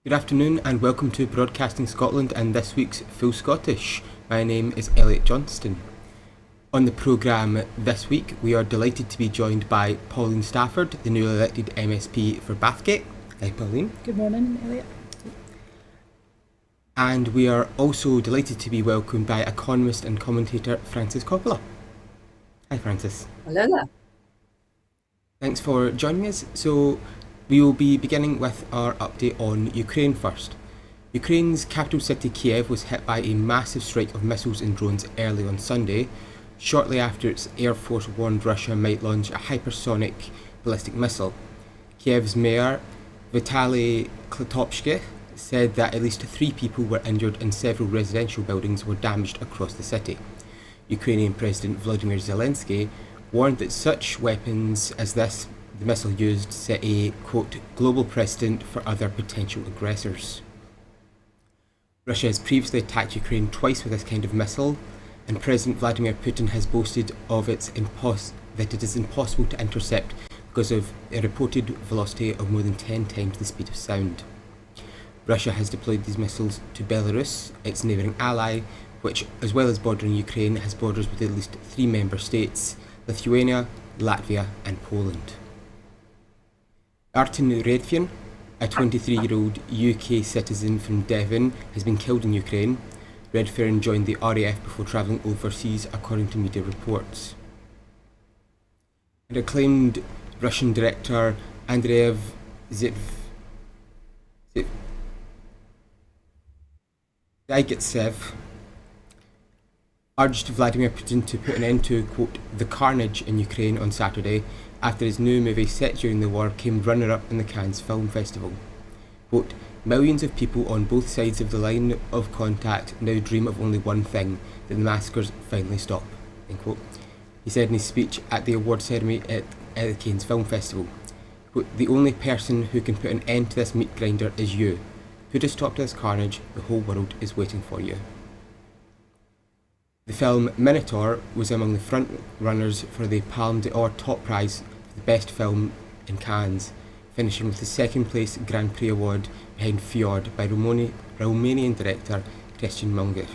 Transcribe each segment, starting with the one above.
Good afternoon and welcome to Broadcasting Scotland and this week's Full Scottish. My name is Elliot Johnston. On the programme this week, we are delighted to be joined by Pauline Stafford, the newly elected MSP for Bathgate. Hi Pauline. Good morning, Elliot. And we are also delighted to be welcomed by economist and commentator Francis Coppola. Hi Francis. Hello there. Thanks for joining us. So we will be beginning with our update on Ukraine first. Ukraine's capital city Kiev was hit by a massive strike of missiles and drones early on Sunday, shortly after its Air Force warned Russia might launch a hypersonic ballistic missile. Kiev's mayor, Vitaly Klitschko, said that at least 3 people were injured and several residential buildings were damaged across the city. Ukrainian President Vladimir Zelensky warned that such weapons as this the missile used set a, quote, global precedent for other potential aggressors. Russia has previously attacked Ukraine twice with this kind of missile, and President Vladimir Putin has boasted of that it is impossible to intercept because of a reported velocity of more than 10 times the speed of sound. Russia has deployed these missiles to Belarus, its neighbouring ally, which, as well as bordering Ukraine, has borders with at least 3 member states: Lithuania, Latvia and Poland. Artin Redfern, a 23-year-old UK citizen from Devon, has been killed in Ukraine. Redfern joined the RAF before travelling overseas, according to media reports. And acclaimed Russian director Andrei Zaitsev urged Vladimir Putin to put an end to, quote, the carnage in Ukraine on Saturday after his new movie set during the war came runner-up in the Cannes Film Festival. Quote, millions of people on both sides of the line of contact now dream of only one thing, that the massacres finally stop, end quote. He said in his speech at the award ceremony at the Cannes Film Festival, quote, the only person who can put an end to this meat grinder is you. Put a stop to this carnage, the whole world is waiting for you. The film Minotaur was among the front runners for the Palme d'Or top prize for the best film in Cannes, finishing with the second place Grand Prix award behind Fjord by Romanian director Christian Munger.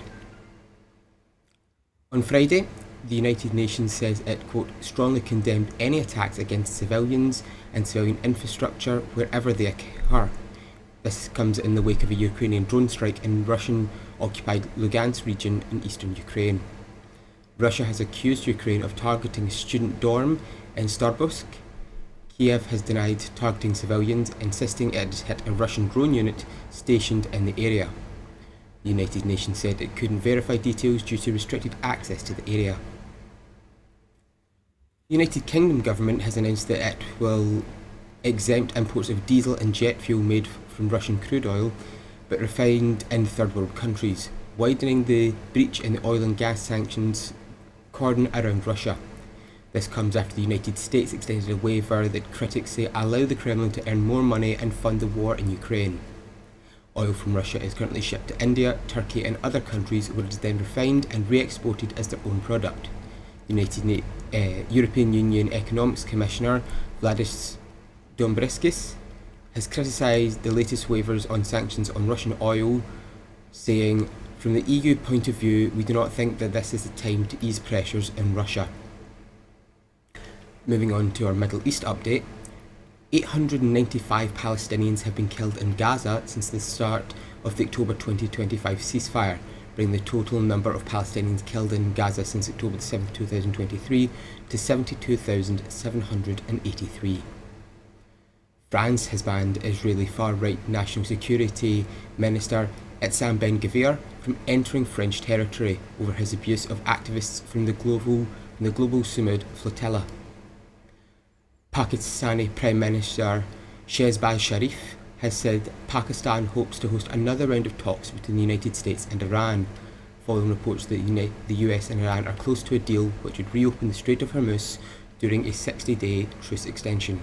On Friday, the United Nations says it, quote, strongly condemned any attacks against civilians and civilian infrastructure wherever they occur. This comes in the wake of a Ukrainian drone strike in Russian-occupied Lugansk region in eastern Ukraine. Russia has accused Ukraine of targeting a student dorm in Starbusk. Kiev has denied targeting civilians, insisting it hit a Russian drone unit stationed in the area. The United Nations said it couldn't verify details due to restricted access to the area. The United Kingdom government has announced that it will exempt imports of diesel and jet fuel made from Russian crude oil, but refined in third world countries, widening the breach in the oil and gas sanctions cordon around Russia. This comes after the United States extended a waiver that critics say allow the Kremlin to earn more money and fund the war in Ukraine. Oil from Russia is currently shipped to India, Turkey and other countries where it is then refined and re-exported as their own product. The European Union Economics Commissioner Valdis Dombrovskis has criticised the latest waivers on sanctions on Russian oil, saying, from the EU point of view, we do not think that this is the time to ease pressures in Russia. Moving on to our Middle East update, 895 Palestinians have been killed in Gaza since the start of the October 2025 ceasefire, bringing the total number of Palestinians killed in Gaza since October 7, 2023 to 72,783. France has banned Israeli far-right National Security Minister Etsam Ben-Gvir from entering French territory over his abuse of activists from the global Sumud flotilla. Pakistani Prime Minister Shehbaz Sharif has said Pakistan hopes to host another round of talks between the United States and Iran, following reports that the US and Iran are close to a deal which would reopen the Strait of Hormuz during a 60-day truce extension.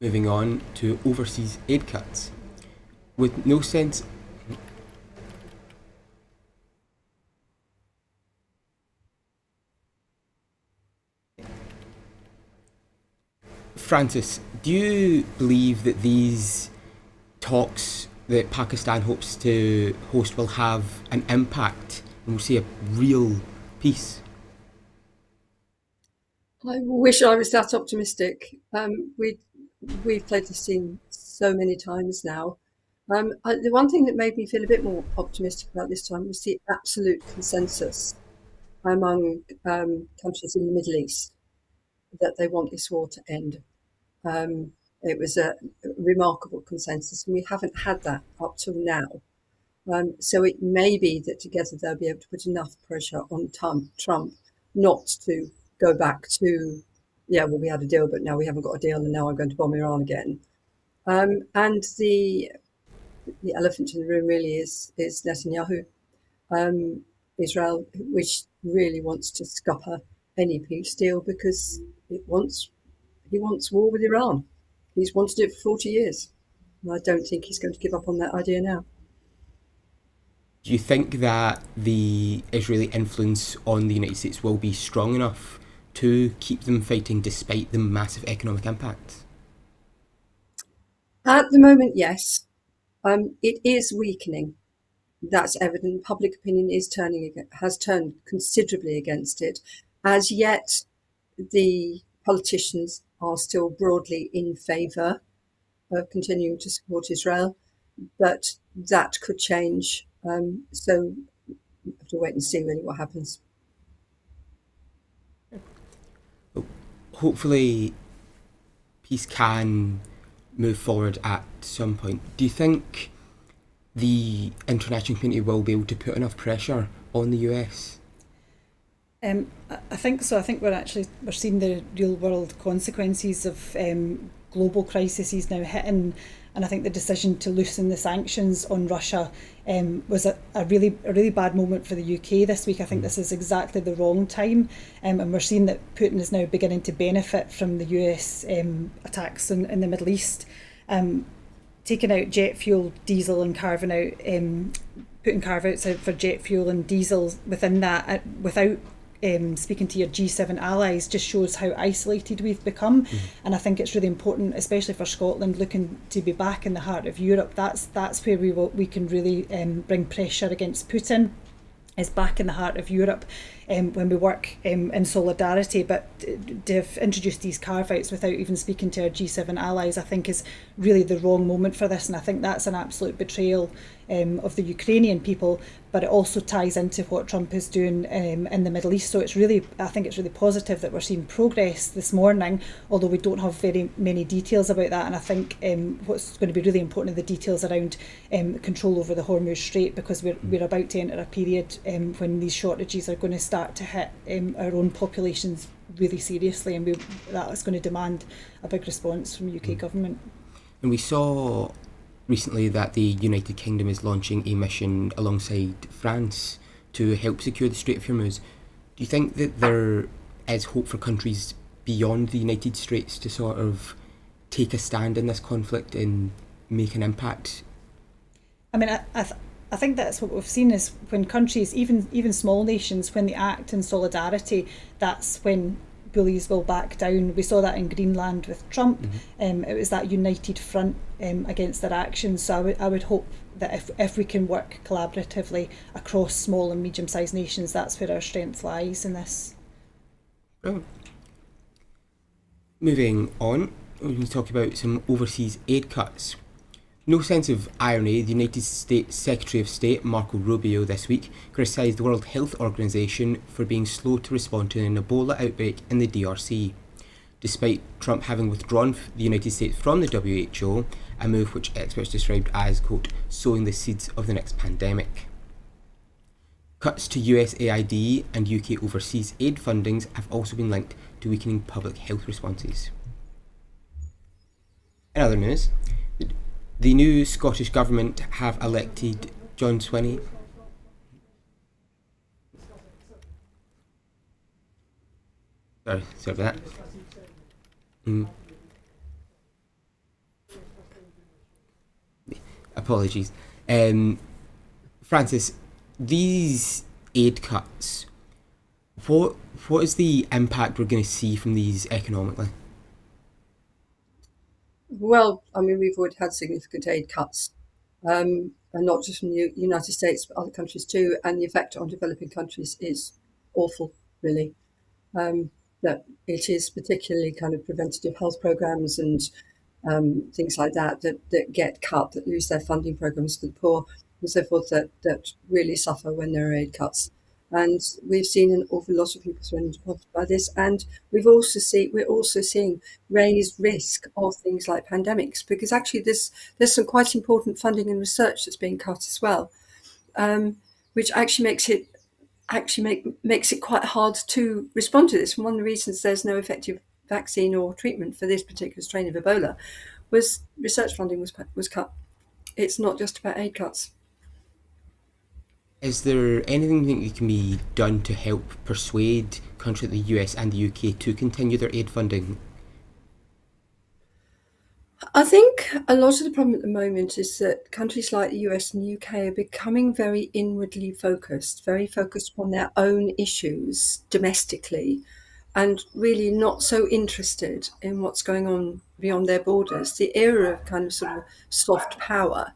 Moving on to overseas aid cuts. With no sense Francis, do you believe that these talks that Pakistan hopes to host will have an impact and we'll see a real peace? I wish I was that optimistic. We've played this scene so many times now. The one thing that made me feel a bit more optimistic about this time was the absolute consensus among countries in the Middle East that they want this war to end. It was a remarkable consensus, and we haven't had that up till now. So it may be that together they'll be able to put enough pressure on Trump not to go back to, yeah, well, we had a deal, but now we haven't got a deal, and now I'm going to bomb Iran again. And the elephant in the room really is Netanyahu, Israel, which really wants to scupper any peace deal because he wants war with Iran. He's wanted it for 40 years. And I don't think he's going to give up on that idea now. Do you think that the Israeli influence on the United States will be strong enough to keep them fighting despite the massive economic impact? At the moment, yes. It is weakening. That's evident. Public opinion has turned considerably against it. As yet, the politicians are still broadly in favour of continuing to support Israel, but that could change. So we have to wait and see really what happens. Hopefully, peace can move forward at some point. Do you think the international community will be able to put enough pressure on the US? I think so. I think we're seeing the real world consequences of global crises now hitting, and I think the decision to loosen the sanctions on Russia was a really bad moment for the UK this week. I think this is exactly the wrong time, and we're seeing that Putin is now beginning to benefit from the US attacks in the Middle East, taking out jet fuel, diesel, and putting carve outs out for jet fuel and diesel within that without speaking to your G7 allies just shows how isolated we've become. And I think it's really important, especially for Scotland looking to be back in the heart of Europe. That's where we can really bring pressure against Putin, is back in the heart of Europe, when we work in solidarity. But to have introduced these carve-outs without even speaking to our G7 allies, I think is really the wrong moment for this, and I think that's an absolute betrayal of the Ukrainian people, but it also ties into what Trump is doing in the Middle East. So I think it's really positive that we're seeing progress this morning, although we don't have very many details about that. And I think what's going to be really important are the details around control over the Hormuz Strait, because we're about to enter a period when these shortages are going to start to hit our own populations really seriously, and that is going to demand a big response from the UK government. And we saw recently that the United Kingdom is launching a mission alongside France to help secure the Strait of Hormuz. Do you think that there is hope for countries beyond the United States to sort of take a stand in this conflict and make an impact? I mean, I think that's what we've seen is when countries, even small nations, when they act in solidarity, that's when bullies will back down. We saw that in Greenland with Trump. It was that united front against their actions. So I would hope that if we can work collaboratively across small and medium-sized nations, that's where our strength lies in this. Brilliant. Moving on, we're going to talk about some overseas aid cuts. No sense of irony, the United States Secretary of State Marco Rubio this week criticised the World Health Organization for being slow to respond to an Ebola outbreak in the DRC, despite Trump having withdrawn the United States from the WHO, a move which experts described as, quote, sowing the seeds of the next pandemic. Cuts to USAID and UK overseas aid fundings have also been linked to weakening public health responses. In other news, the new Scottish Government have elected John Swinney. Sorry about that. Apologies. Francis, these aid cuts, what is the impact we're going to see from these economically? Well, I mean, we've already had significant aid cuts, and not just from the United States, but other countries too. And the effect on developing countries is awful, really. That it is particularly kind of preventative health programs and things like that get cut, that lose their funding programs for the poor and so forth, that really suffer when there are aid cuts. And we've seen an awful lot of people thrown into poverty by this. And we're also seeing raised risk of things like pandemics, because actually there's some quite important funding and research that's being cut as well, which actually makes it quite hard to respond to this. And one of the reasons there's no effective vaccine or treatment for this particular strain of Ebola was research funding was cut. It's not just about aid cuts. Is there anything that can be done to help persuade countries like the US and the UK to continue their aid funding? I think a lot of the problem at the moment is that countries like the US and the UK are becoming very inwardly focused, very focused on their own issues domestically, and really not so interested in what's going on beyond their borders. The era of kind of sort of soft power,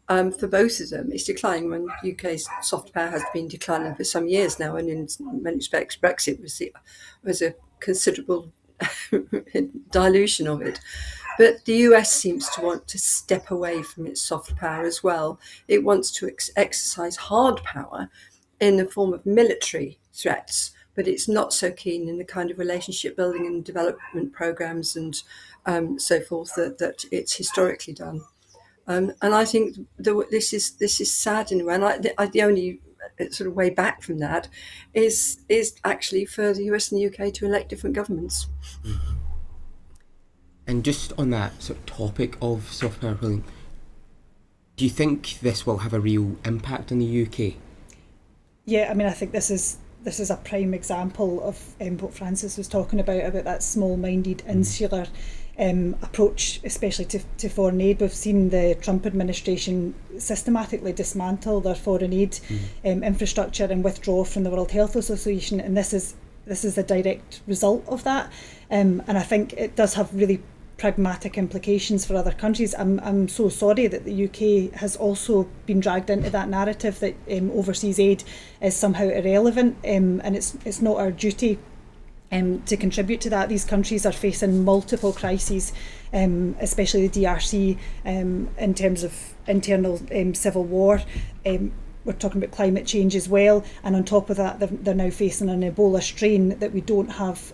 for both of them, is declining. When UK's soft power has been declining for some years now, and in many respects, Brexit was a considerable dilution of it. But the US seems to want to step away from its soft power as well. It wants to exercise hard power in the form of military threats, but it's not so keen in the kind of relationship building and development programs and so forth that it's historically done. And I think this is sad in a way. And the only sort of way back from that is actually for the US and the UK to elect different governments. And just on that sort of topic of soft power building, do you think this will have a real impact on the UK? Yeah, I mean, I think this is a prime example of what Francis was talking about that small-minded, insular approach, especially to foreign aid. We've seen the Trump administration systematically dismantle their foreign aid infrastructure and withdraw from the World Health Association, and this is a direct result of that. And I think it does have really pragmatic implications for other countries. I'm so sorry that the UK has also been dragged into that narrative that overseas aid is somehow irrelevant, and it's not our duty to contribute to that. These countries are facing multiple crises, especially the DRC, in terms of internal civil war. We're talking about climate change as well, and on top of that, they're now facing an Ebola strain that we don't have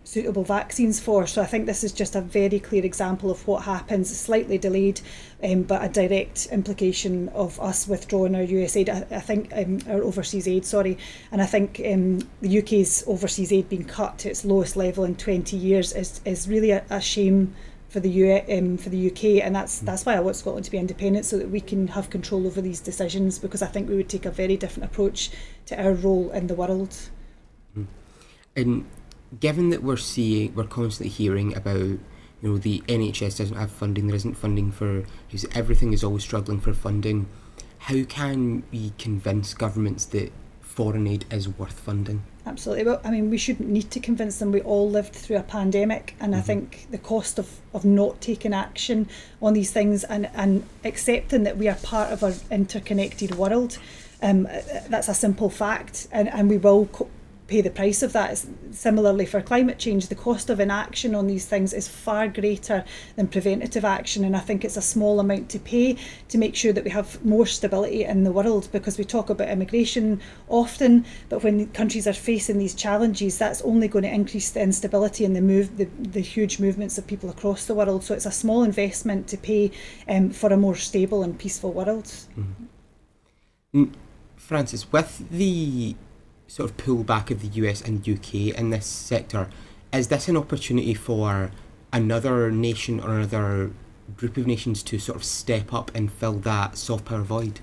suitable vaccines for. So I think this is just a very clear example of what happens, slightly delayed, but a direct implication of us withdrawing our US aid. I think our overseas aid, sorry, and I think the UK's overseas aid being cut to its lowest level in 20 years is really a shame for the UK, and that's why I want Scotland to be independent, so that we can have control over these decisions, because I think we would take a very different approach to our role in the world. And given that we're constantly hearing about, the NHS doesn't have funding, there isn't funding for, everything is always struggling for funding, how can we convince governments that foreign aid is worth funding? Absolutely. Well, I mean, we shouldn't need to convince them. We all lived through a pandemic, and I think the cost of not taking action on these things and accepting that we are part of an interconnected world, that's a simple fact, and we will pay the price of that. Similarly for climate change, the cost of inaction on these things is far greater than preventative action, and I think it's a small amount to pay to make sure that we have more stability in the world, because we talk about immigration often, but when countries are facing these challenges, that's only going to increase the instability and the huge movements of people across the world. So it's a small investment to pay for a more stable and peaceful world. Francis, with the sort of pullback of the US and UK in this sector, is this an opportunity for another nation or another group of nations to sort of step up and fill that soft power void?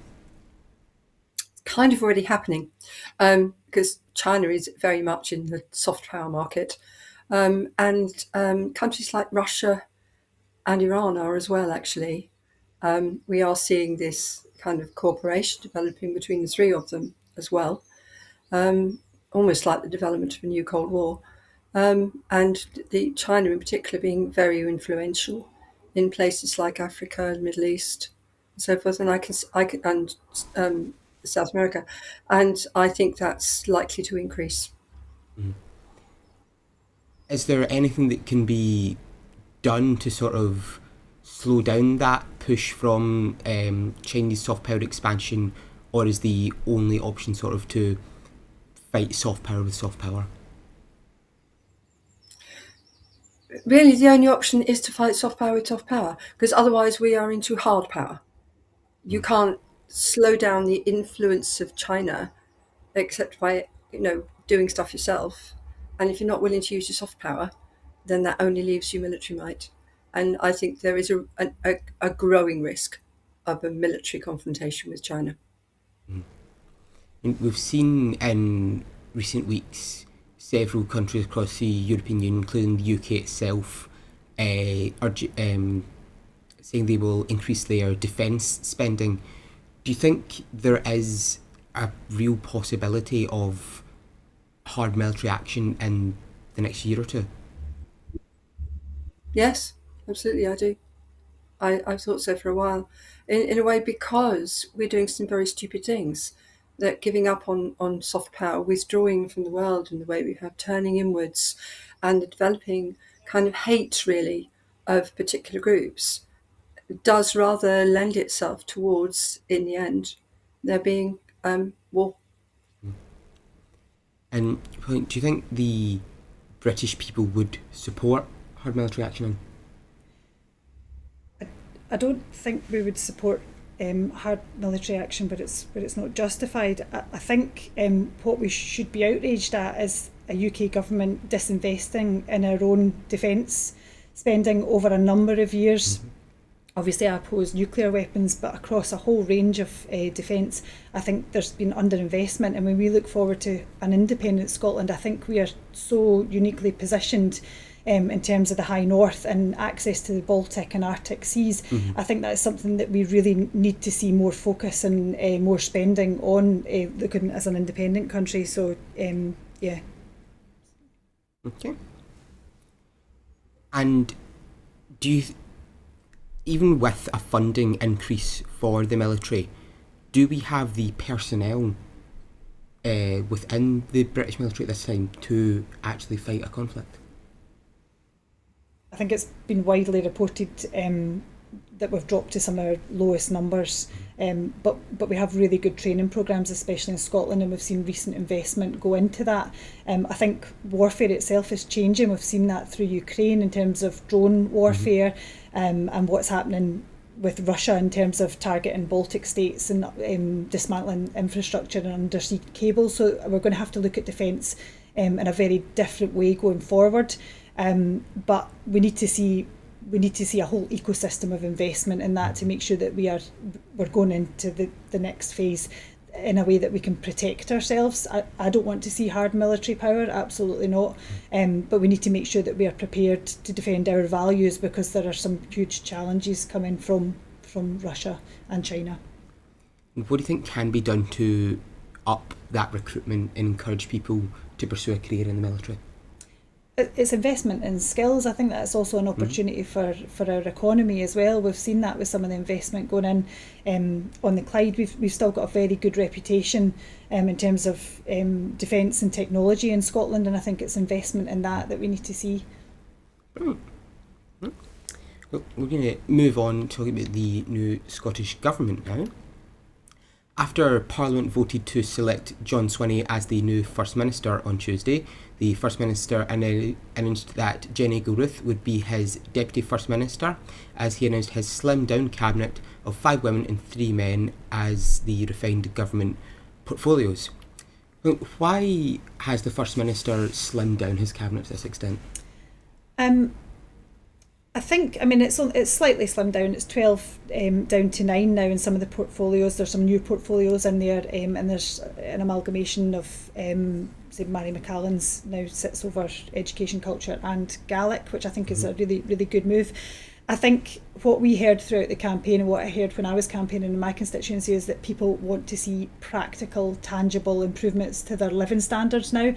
It's kind of already happening, because China is very much in the soft power market, and countries like Russia and Iran are as well, actually. We are seeing this kind of cooperation developing between the three of them as well. Almost like the development of a new Cold War, and the China in particular being very influential in places like Africa, the Middle East, and so forth, and South America, and I think that's likely to increase. Is there anything that can be done to sort of slow down that push from Chinese soft power expansion, or is the only option sort of to fight soft power with soft power? Really, the only option is to fight soft power with soft power, because otherwise we are into hard power. You can't slow down the influence of China except by doing stuff yourself. And if you're not willing to use your soft power, then that only leaves you military might. And I think there is a growing risk of a military confrontation with China. And we've seen in recent weeks several countries across the European Union, including the UK itself, saying they will increase their defence spending. Do you think there is a real possibility of hard military action in the next year or two? Yes, absolutely, I do. I've thought so for a while, in a way, because we're doing some very stupid things, that giving up on soft power, withdrawing from the world in the way we have, turning inwards, and the developing kind of hate, really, of particular groups, does rather lend itself towards, in the end, there being war. And do you think the British people would support hard military action? I don't think we would support hard military action, but it's not justified. I think what we should be outraged at is a UK government disinvesting in our own defence spending over a number of years. Mm-hmm. Obviously, I oppose nuclear weapons, but across a whole range of defence, I think there's been underinvestment. And when we look forward to an independent Scotland, I think we are so uniquely positioned in terms of the High North and access to the Baltic and Arctic seas. Mm-hmm. I think that's something that we really need to see more focus and more spending on looking as an independent country. So, yeah. Okay. And do you, even with a funding increase for the military, do we have the personnel within the British military at this time to actually fight a conflict? I think it's been widely reported that we've dropped to some of our lowest numbers, but we have really good training programmes, especially in Scotland, and we've seen recent investment go into that. I think warfare itself is changing. We've seen that through Ukraine in terms of drone warfare, and what's happening with Russia in terms of targeting Baltic states and dismantling infrastructure and undersea cables. So we're going to have to look at defence in a very different way going forward. But we need to see a whole ecosystem of investment in that to make sure that we're going into the next phase in a way that we can protect ourselves. I don't want to see hard military power, absolutely not. But we need to make sure that we are prepared to defend our values, because there are some huge challenges coming from Russia and China. What do you think can be done to up that recruitment and encourage people to pursue a career in the military? It's investment in skills. I think that's also an opportunity for our economy as well. We've seen that with some of the investment going in on the Clyde. We've still got a very good reputation in terms of defence and technology in Scotland, and I think it's investment in that we need to see. Well, we're going to move on talking about the new Scottish Government now. After Parliament voted to select John Swinney as the new First Minister on Tuesday, the First Minister announced that Jenny Gilruth would be his Deputy First Minister, as he announced his slimmed-down cabinet of 5 women and 3 men as the refined government portfolios. Well, why has the First Minister slimmed down his cabinet to this extent? I think, it's slightly slimmed down. It's 12 down to 9 now in some of the portfolios. There's some new portfolios in there, and there's an amalgamation of, say, Mary McCallan's now sits over education, culture and Gaelic, which I think is a really, really good move. I think what we heard throughout the campaign and what I heard when I was campaigning in my constituency is that people want to see practical, tangible improvements to their living standards now.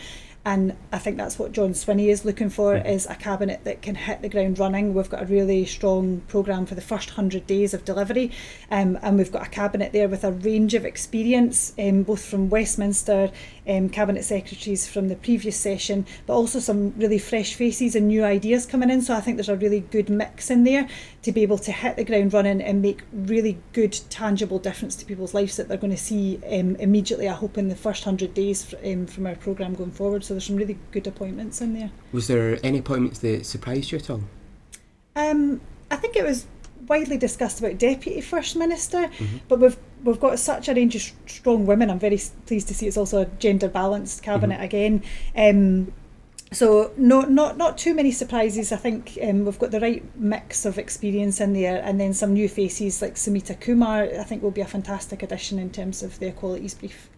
And I think that's what John Swinney is looking for, is a cabinet that can hit the ground running. We've got a really strong programme for the first 100 days of delivery, and we've got a cabinet there with a range of experience, both from Westminster, cabinet secretaries from the previous session, but also some really fresh faces and new ideas coming in. So I think there's a really good mix in there to be able to hit the ground running and make really good, tangible difference to people's lives that they're going to see immediately, I hope, in the first 100 days from our programme going forward. So there's some really good appointments in there. Was there any appointments that surprised you at all? I think it was widely discussed about Deputy First Minister, but we've got such a range of strong women. I'm very pleased to see it's also a gender balanced cabinet again. So not too many surprises. I think we've got the right mix of experience in there, and then some new faces like Sumita Kumar I think will be a fantastic addition in terms of the equalities brief.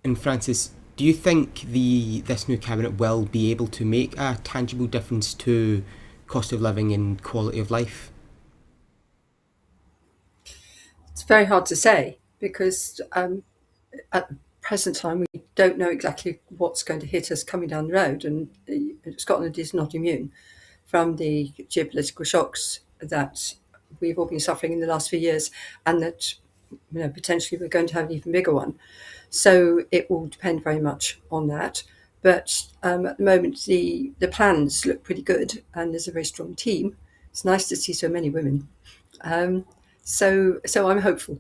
And Francis, do you think this new cabinet will be able to make a tangible difference to cost of living and quality of life? It's very hard to say because at the present time we don't know exactly what's going to hit us coming down the road, and Scotland is not immune from the geopolitical shocks that we've all been suffering in the last few years, and that potentially we're going to have an even bigger one. So it will depend very much on that. But at the moment, the plans look pretty good, and there's a very strong team. It's nice to see so many women. So I'm hopeful.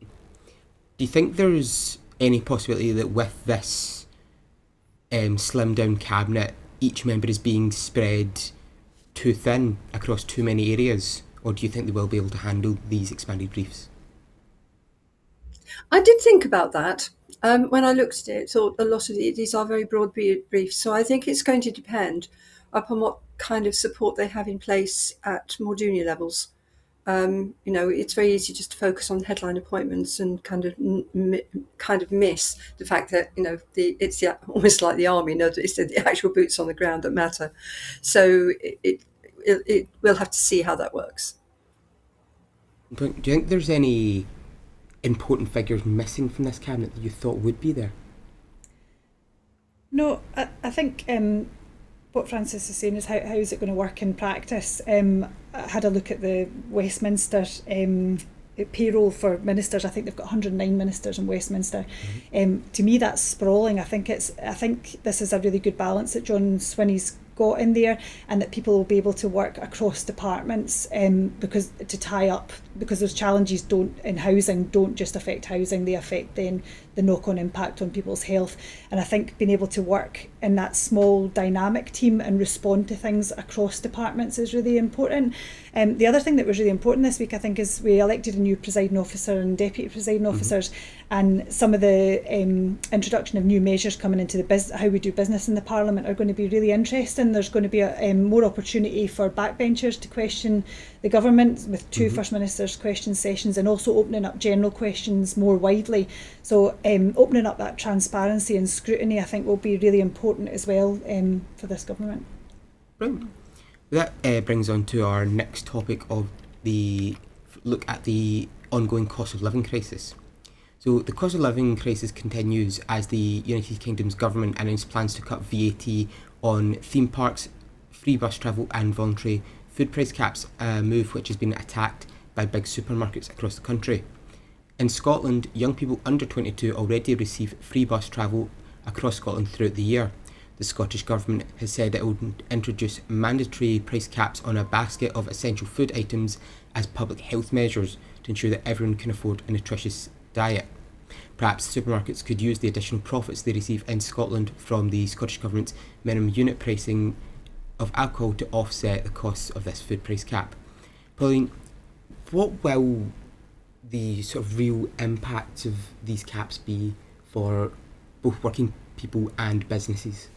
Do you think there's any possibility that with this slimmed down cabinet, each member is being spread too thin across too many areas? Or do you think they will be able to handle these expanded briefs? I did think about that. When I looked at it, thought a lot of these are very broad briefs. So I think it's going to depend upon what kind of support they have in place at more junior levels. It's very easy just to focus on headline appointments and kind of miss the fact that it's almost like the army. It's the actual boots on the ground that matter. So we'll have to see how that works. But do you think there's any important figures missing from this cabinet that you thought would be there? No, I think what Francis is saying is how is it going to work in practice. I had a look at the Westminster payroll for ministers. I think they've got 109 ministers in Westminster. To me, that's sprawling. I think this is a really good balance that John Swinney's got in there, and that people will be able to work across departments because those challenges in housing don't just affect housing, they affect then the knock-on impact on people's health. And I think being able to work in that small dynamic team and respond to things across departments is really important. The other thing that was really important this week, I think, is we elected a new presiding officer and deputy presiding officers, and some of the introduction of new measures coming into how we do business in the Parliament are going to be really interesting. There's going to be more opportunity for backbenchers to question the government with two First Ministers' question sessions, and also opening up general questions more widely. So opening up that transparency and scrutiny, I think, will be really important as well for this government. Right. That brings on to our next topic of the look at the ongoing cost of living crisis. So the cost of living crisis continues as the United Kingdom's government announced plans to cut VAT on theme parks, free bus travel and voluntary food price caps, a move which has been attacked by big supermarkets across the country. In Scotland, young people under 22 already receive free bus travel across Scotland throughout the year. The Scottish Government has said it will introduce mandatory price caps on a basket of essential food items as public health measures to ensure that everyone can afford a nutritious diet. Perhaps supermarkets could use the additional profits they receive in Scotland from the Scottish Government's minimum unit pricing of alcohol to offset the costs of this food price cap. Pauline, what will the sort of real impact of these caps be for both working people and businesses?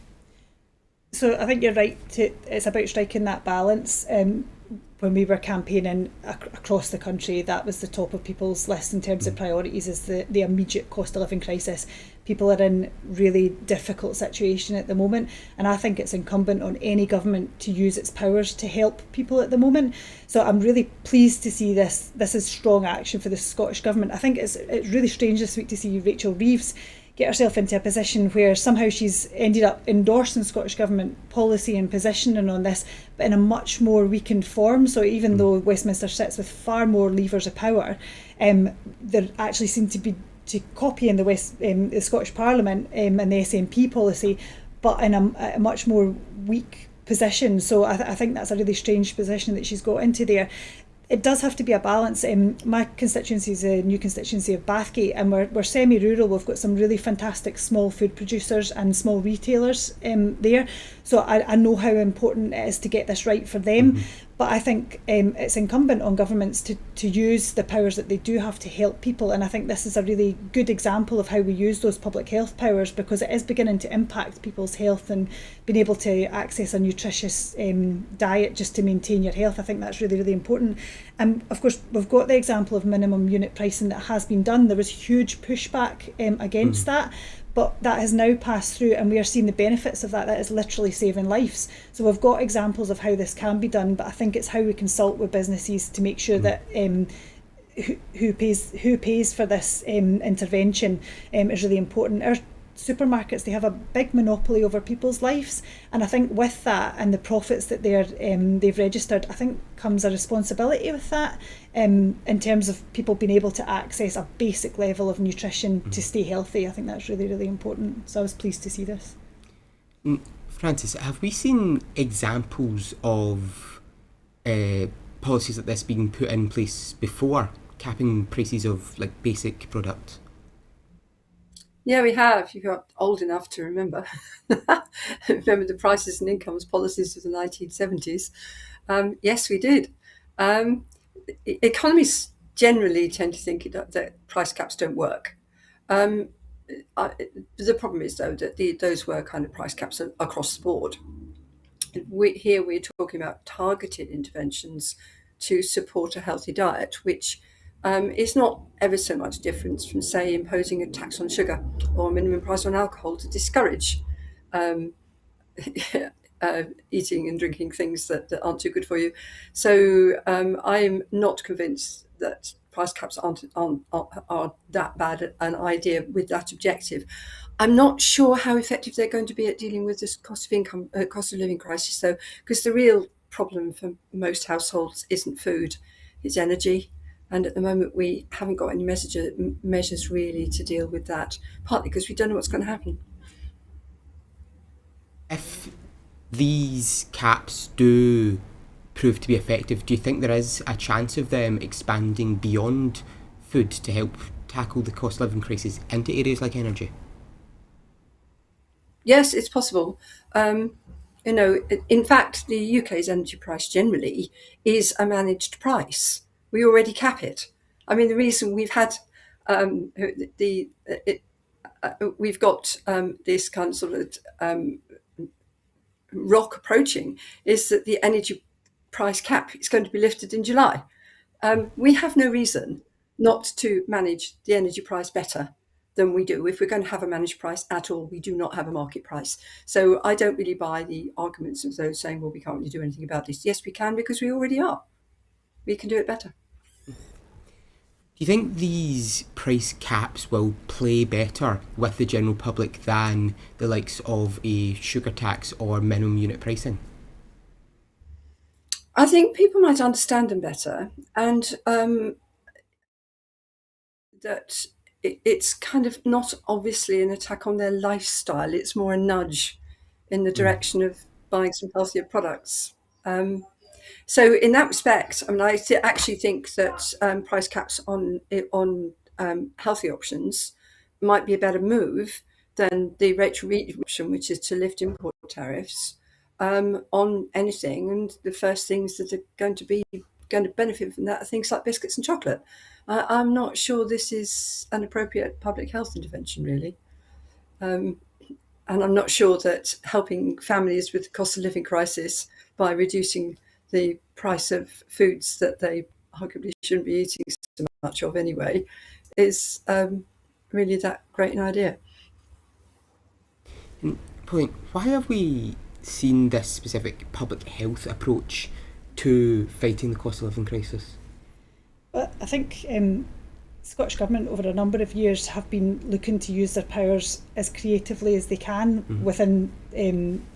So I think you're right. It's about striking that balance. When when we were campaigning across the country, that was the top of people's list in terms of priorities, is the immediate cost of living crisis. People are in really difficult situation at the moment, and I think it's incumbent on any government to use its powers to help people at the moment. So I'm really pleased to see this is strong action for the Scottish Government. I think it's really strange this week to see Rachel Reeves get herself into a position where somehow she's ended up endorsing Scottish Government policy and positioning on this, but in a much more weakened form. So even though Westminster sits with far more levers of power, there actually seem to be to copy in the Scottish Parliament and the SNP policy, but in a much more weak position. So I think that's a really strange position that she's got into there. It does have to be a balance. My constituency is a new constituency of Bathgate, and we're semi-rural. We've got some really fantastic small food producers and small retailers there. So I know how important it is to get this right for them. But I think it's incumbent on governments to use the powers that they do have to help people. And I think this is a really good example of how we use those public health powers, because it is beginning to impact people's health and being able to access a nutritious diet just to maintain your health. I think that's really, really important. And of course, we've got the example of minimum unit pricing that has been done. There was huge pushback against that. But that has now passed through, and we are seeing the benefits of that. That is literally saving lives. So we've got examples of how this can be done, but I think it's how we consult with businesses to make sure that who pays for this intervention is really important. Our supermarkets, they have a big monopoly over people's lives, and I think with that and the profits that they've registered, I think comes a responsibility with that in terms of people being able to access a basic level of nutrition to stay healthy. I think that's really, really important. So I was pleased to see this. Francis, have we seen examples of policies like this being put in place before, capping prices of like basic products? Yeah, we have. You got old enough to remember. Remember the prices and incomes policies of the 1970s. Yes, we did. Economists generally tend to think that price caps don't work. The problem is, though, that those were kind of price caps across the board. Here we're talking about targeted interventions to support a healthy diet, which is not ever so much different from, say, imposing a tax on sugar or a minimum price on alcohol to discourage eating and drinking things that aren't too good for you. So I'm not convinced that price caps are that bad an idea with that objective. I'm not sure how effective they're going to be at dealing with this cost of living crisis, though, because the real problem for most households isn't food, it's energy. And at the moment, we haven't got any measures really to deal with that, partly because we don't know what's going to happen. If these caps do prove to be effective, do you think there is a chance of them expanding beyond food to help tackle the cost of living crisis into areas like energy? Yes, it's possible. In fact, the UK's energy price generally is a managed price. We already cap it. I mean, the reason we've had we've got this kind of sort of rock approaching is that the energy price cap is going to be lifted in July. We have no reason not to manage the energy price better than we do. If we're going to have a managed price at all, we do not have a market price. So I don't really buy the arguments of those saying, well, we can't really do anything about this. Yes, we can, because we already are. We can do it better. Do you think these price caps will play better with the general public than the likes of a sugar tax or minimum unit pricing? I think people might understand them better, and that it's kind of not obviously an attack on their lifestyle. It's more a nudge in the direction of buying some healthier products. So in that respect, I mean, I actually think that price caps on healthy options might be a better move than the Rachel Reeves option, which is to lift import tariffs on anything. And the first things that are going to benefit from that are things like biscuits and chocolate. I'm not sure this is an appropriate public health intervention, really. And I'm not sure that helping families with the cost of living crisis by reducing the price of foods that they arguably shouldn't be eating so much of anyway, is really that great an idea. And Pauline, why have we seen this specific public health approach to fighting the cost of living crisis? But I think Scottish Government over a number of years have been looking to use their powers as creatively as they can within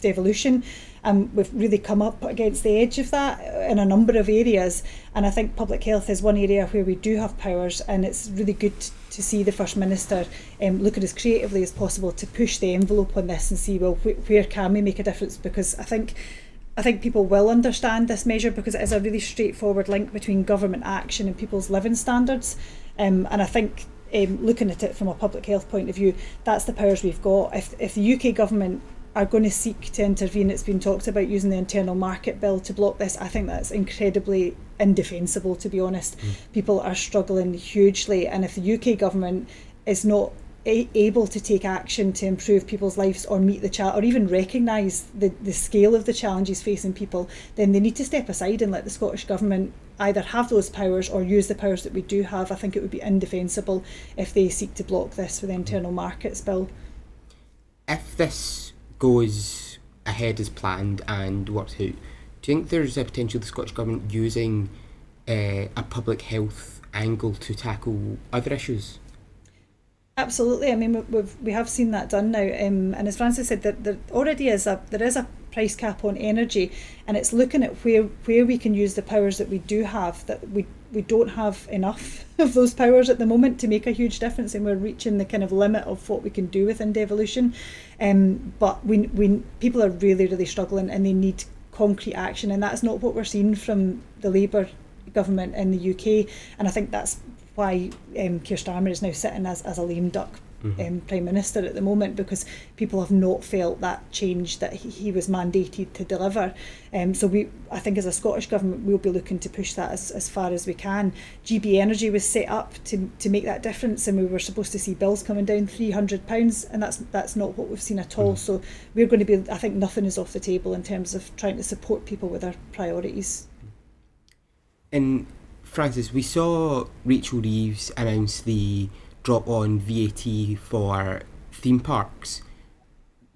devolution. We've really come up against the edge of that in a number of areas, and I think public health is one area where we do have powers, and it's really good to see the First Minister looking as creatively as possible to push the envelope on this and see, well, where can we make a difference, because I think people will understand this measure because it is a really straightforward link between government action and people's living standards. And I think looking at it from a public health point of view, that's the powers we've got. If the UK government are going to seek to intervene, it's been talked about using the Internal Market Bill to block this. I think that's incredibly indefensible, to be honest. People are struggling hugely, and if the UK government is not able to take action to improve people's lives or meet the challenge, or even recognise the scale of the challenges facing people, then they need to step aside and let the Scottish Government either have those powers or use the powers that we do have. I think it would be indefensible if they seek to block this with the Internal Markets Bill. If this goes ahead as planned and works out, do you think there's a potential the Scottish Government using a public health angle to tackle other issues? Absolutely. I mean, we have seen that done now, and as Francis said, there already is a price cap on energy, and it's looking at where we can use the powers that we do have. That we don't have enough of those powers at the moment to make a huge difference, and we're reaching the kind of limit of what we can do within devolution. But we people are really struggling, and they need concrete action, and that's not what we're seeing from the Labour government in the UK, and I think that's why Keir Starmer is now sitting as a lame duck Prime Minister at the moment, because people have not felt that change that he was mandated to deliver. So I think as a Scottish Government we'll be looking to push that as far as we can. GB Energy was set up to make that difference, and we were supposed to see bills coming down £300, and that's not what we've seen at all. So we're going to be, I think nothing is off the table in terms of trying to support people with their priorities. And Francis, we saw Rachel Reeves announce the drop on VAT for theme parks.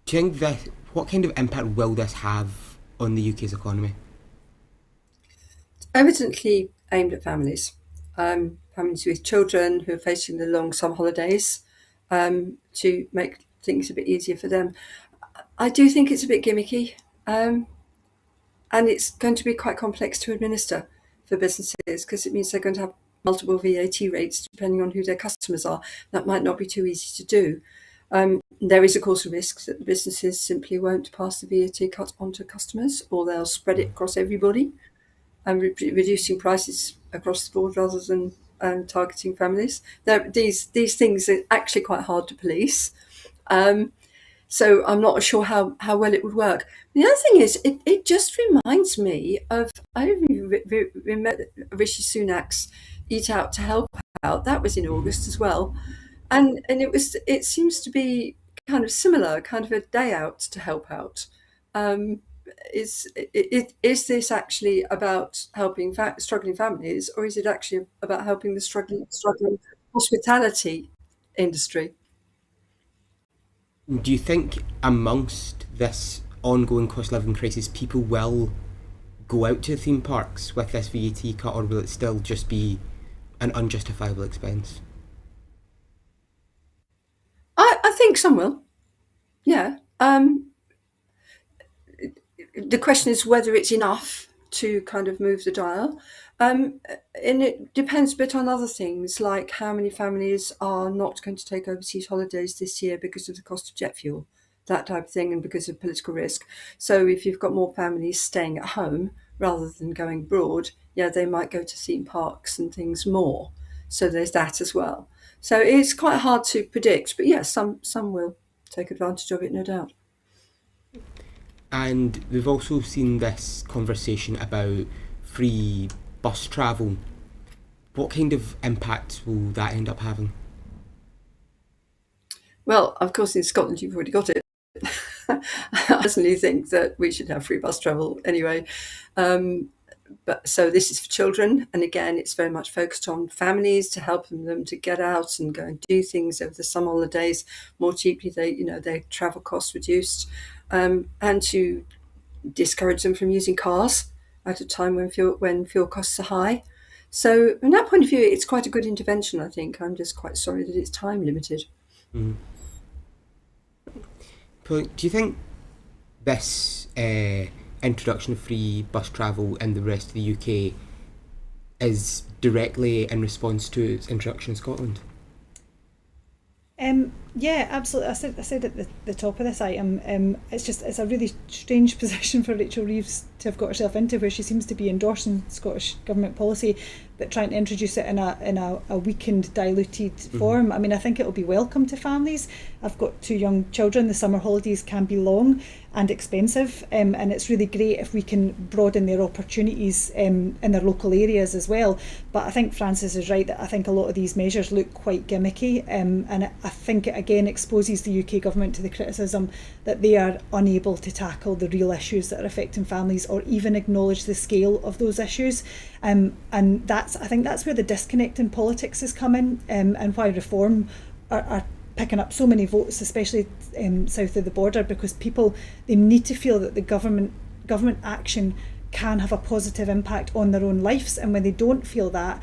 Do you think what kind of impact will this have on the UK's economy? Evidently aimed at families, families with children who are facing the long summer holidays, to make things a bit easier for them. I do think it's a bit gimmicky, and it's going to be quite complex to administer for businesses, because it means they're going to have multiple VAT rates depending on who their customers are. That might not be too easy to do. There is, of course, a risk that the businesses simply won't pass the VAT cut on to customers, or they'll spread it across everybody and reducing prices across the board rather than targeting families. These things are actually quite hard to police. So I'm not sure how well it would work. The other thing is, it just reminds me of, I don't remember Rishi Sunak's Eat Out to Help Out. That was in August as well. And it seems to be kind of similar, kind of a day out to help out. Is this actually about helping struggling families, or is it actually about helping the struggling hospitality industry? Do you think amongst this ongoing cost of living crisis, people will go out to theme parks with this VAT cut, or will it still just be an unjustifiable expense? I think some will. Yeah. The question is whether it's enough to kind of move the dial. And it depends a bit on other things, like how many families are not going to take overseas holidays this year because of the cost of jet fuel, that type of thing, and because of political risk. So if you've got more families staying at home rather than going abroad, yeah, they might go to theme parks and things more. So there's that as well. So it's quite hard to predict, but yeah, some will take advantage of it, no doubt. And we've also seen this conversation about free bus travel. What kind of impact will that end up having? Well, of course, in Scotland, you've already got it. I personally think that we should have free bus travel anyway. But so this is for children, and again, it's very much focused on families to help them to get out and go and do things over the summer holidays more cheaply. Their travel costs reduced, and to discourage them from using cars at a time when fuel costs are high. So from that point of view, it's quite a good intervention, I think. I'm just quite sorry that it's time limited. Mm. Do you think this introduction of free bus travel in the rest of the UK is directly in response to its introduction in Scotland? Yeah, absolutely. I said at the top of this item, it's a really strange position for Rachel Reeves to have got herself into, where she seems to be endorsing Scottish Government policy but trying to introduce it in a weakened, diluted form. I mean, I think it will be welcome to families. I've got 2 young children. The summer holidays can be long and expensive, and it's really great if we can broaden their opportunities in their local areas as well. But I think Frances is right that I think a lot of these measures look quite gimmicky, and I think it again exposes the UK government to the criticism that they are unable to tackle the real issues that are affecting families or even acknowledge the scale of those issues. And I think that's where the disconnect in politics is coming, and why reform are picking up so many votes, especially south of the border, because they need to feel that the government action can have a positive impact on their own lives, and when they don't feel that,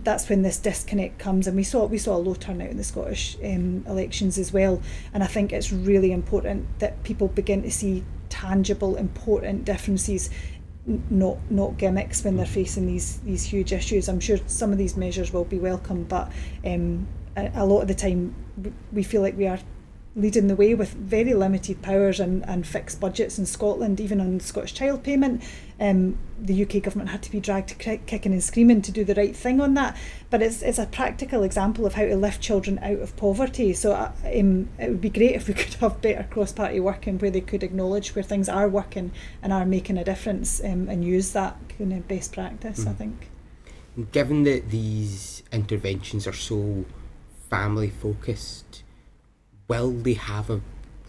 that's when this disconnect comes. And we saw a low turnout in the Scottish elections as well, and I think it's really important that people begin to see tangible, important differences, not gimmicks when they're facing these huge issues. I'm sure some of these measures will be welcome, but a lot of the time we feel like we are leading the way with very limited powers and fixed budgets in Scotland. Even on Scottish child payment, the UK government had to be dragged kicking and screaming to do the right thing on that. But it's a practical example of how to lift children out of poverty. So it would be great if we could have better cross-party working where they could acknowledge where things are working and are making a difference, and use that kind of best practice, I think. Given that these interventions are so family focused, will they have a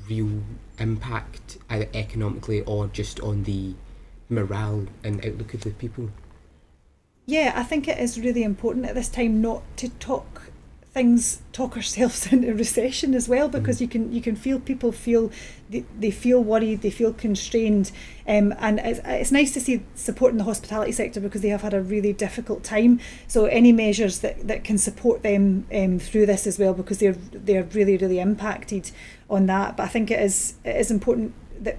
real impact either economically or just on the morale and outlook of the people? Yeah, I think it is really important at this time not to talk ourselves into recession as well, because you can feel people feel they feel worried, they feel constrained, and it's nice to see support in the hospitality sector because they have had a really difficult time. So any measures that can support them through this as well, because they're really, really impacted on that. But I think it is important that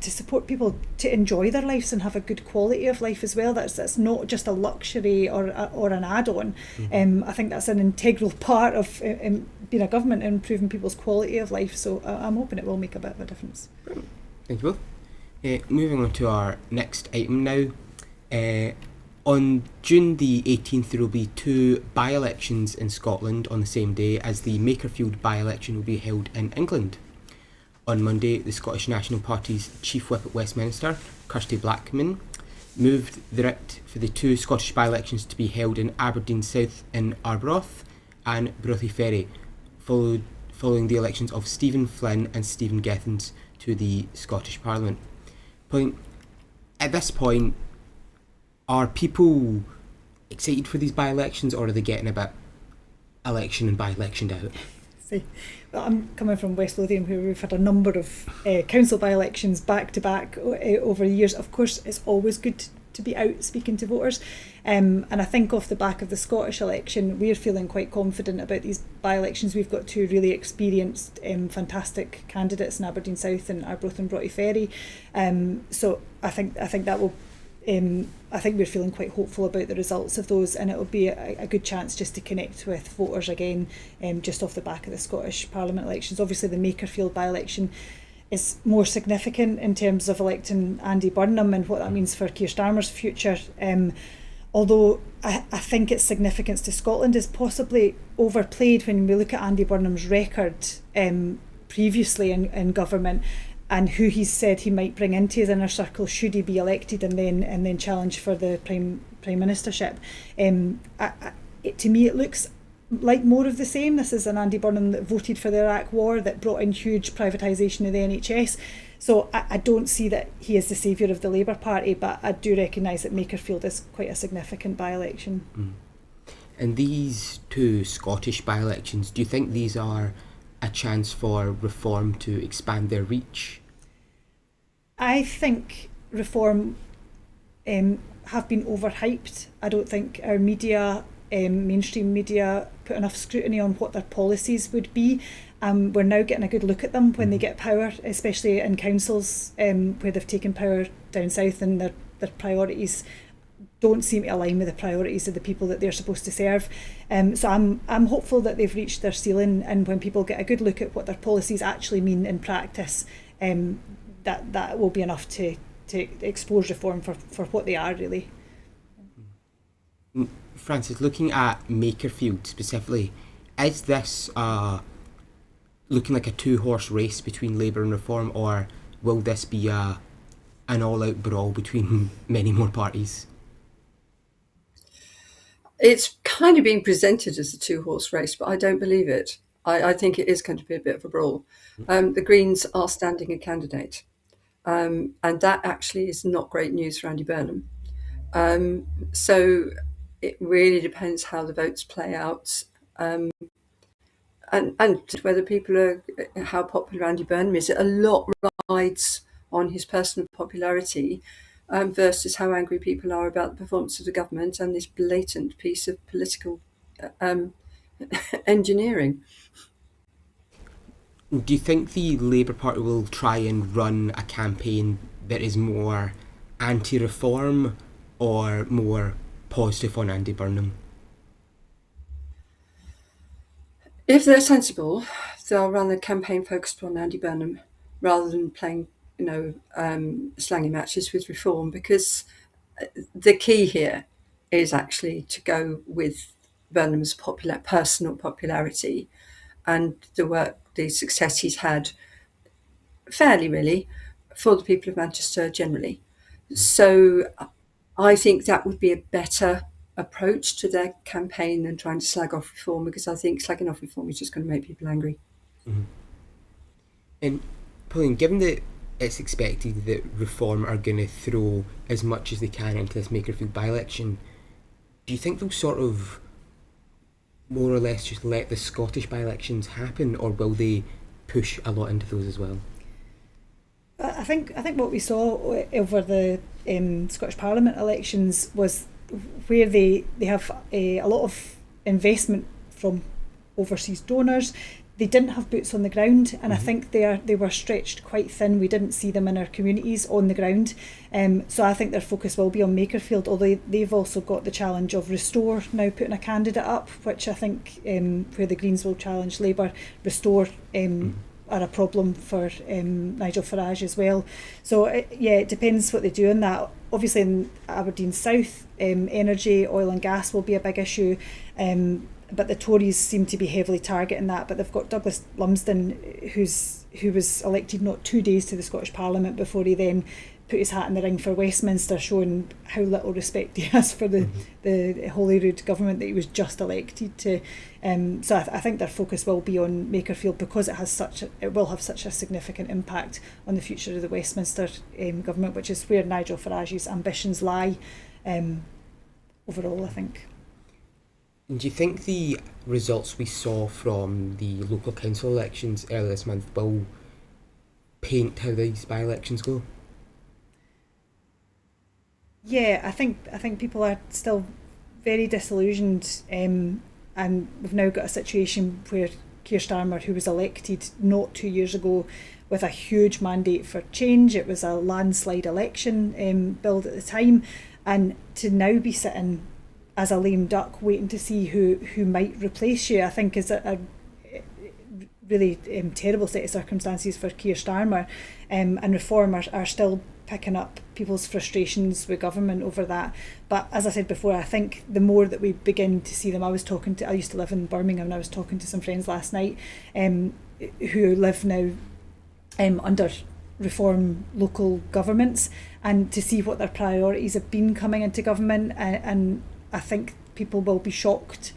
to support people to enjoy their lives and have a good quality of life as well. That's not just a luxury or an add-on. I think that's an integral part of being a government and improving people's quality of life. So I'm hoping it will make a bit of a difference. Thank you both. Moving on to our next item now. On June the 18th, there will be 2 by-elections in Scotland on the same day as the Makerfield by-election will be held in England. On Monday, the Scottish National Party's Chief Whip at Westminster, Kirsty Blackman, moved the writ for the 2 Scottish by-elections to be held in Aberdeen South in Arbroath and Brothy Ferry, following the elections of Stephen Flynn and Stephen Gethins to the Scottish Parliament. At this point, are people excited for these by-elections, or are they getting a bit election and by-electioned out? Well, I'm coming from West Lothian, where we've had a number of council by-elections back to back over the years. Of course, it's always good to be out speaking to voters, and I think off the back of the Scottish election, we're feeling quite confident about these by-elections. We've got 2 really experienced, fantastic candidates in Aberdeen South and Arbroath and Brotty Ferry. So I think that will. I think we're feeling quite hopeful about the results of those, and it will be a good chance just to connect with voters again, just off the back of the Scottish Parliament elections. Obviously, the Makerfield by-election is more significant in terms of electing Andy Burnham and what that means for Keir Starmer's future. Although I think its significance to Scotland is possibly overplayed when we look at Andy Burnham's record previously in government, and who he's said he might bring into his inner circle should he be elected and then challenge for the prime ministership. To me, it looks like more of the same. This is an Andy Burnham that voted for the Iraq War, that brought in huge privatisation of the NHS. So I don't see that he is the saviour of the Labour Party, but I do recognise that Makerfield is quite a significant by-election. Mm. And these two Scottish by-elections, do you think these are a chance for Reform to expand their reach? I think Reform have been overhyped. I don't think our media, mainstream media, put enough scrutiny on what their policies would be. We're now getting a good look at them when they get power, especially in councils where they've taken power down south, and their priorities don't seem to align with the priorities of the people that they're supposed to serve. So I'm hopeful that they've reached their ceiling, and when people get a good look at what their policies actually mean in practice, that will be enough to expose Reform for what they are really. Francis, looking at Makerfield specifically, is this looking like a two-horse race between Labour and Reform, or will this be an all-out brawl between many more parties? It's kind of being presented as a two-horse race, but I don't believe it. I think it is going to be a bit of a brawl. The Greens are standing a candidate, and that actually is not great news for Andy Burnham. So it really depends how the votes play out, and whether people are, how popular Andy Burnham is. A lot rides on his personal popularity versus how angry people are about the performance of the government and this blatant piece of political engineering. Do you think the Labour Party will try and run a campaign that is more anti-reform or more positive on Andy Burnham? If they're sensible, they'll run a campaign focused on Andy Burnham rather than playing, slangy matches with Reform, because the key here is actually to go with Burnham's personal popularity and the success he's had fairly, really, for the people of Manchester generally. So I think that would be a better approach to their campaign than trying to slag off Reform, because I think slagging off Reform is just going to make people angry. Mm-hmm. And Pauline, given that it's expected that Reform are going to throw as much as they can into this Makerfield by-election, do you think they'll sort of more or less just let the Scottish by-elections happen, or will they push a lot into those as well? I think what we saw over the Scottish Parliament elections was where they have a lot of investment from overseas donors. They didn't have boots on the ground, and I think they were stretched quite thin. We didn't see them in our communities on the ground. So I think their focus will be on Makerfield, although they've also got the challenge of Restore now putting a candidate up, which I think where the Greens will challenge Labour, Restore are a problem for Nigel Farage as well. So it depends what they do on that. Obviously in Aberdeen South, energy, oil and gas will be a big issue. But the Tories seem to be heavily targeting that. But they've got Douglas Lumsden, who was elected not 2 days to the Scottish Parliament before he then put his hat in the ring for Westminster, showing how little respect he has for the Holyrood government that he was just elected to. So I think their focus will be on Makerfield, because it will have such a significant impact on the future of the Westminster government, which is where Nigel Farage's ambitions lie overall, I think. Do you think the results we saw from the local council elections earlier this month will paint how these by-elections go? Yeah, I think people are still very disillusioned, and we've now got a situation where Keir Starmer, who was elected not 2 years ago with a huge mandate for change, it was a landslide election billed at the time, and to now be sitting as a lame duck waiting to see who might replace you, I think is a really terrible set of circumstances for Keir Starmer, and Reform are still picking up people's frustrations with government over that. But as I said before, I think the more that we begin to see them, I used to live in Birmingham, and I was talking to some friends last night who live now under Reform local governments, and to see what their priorities have been coming into government, and I think people will be shocked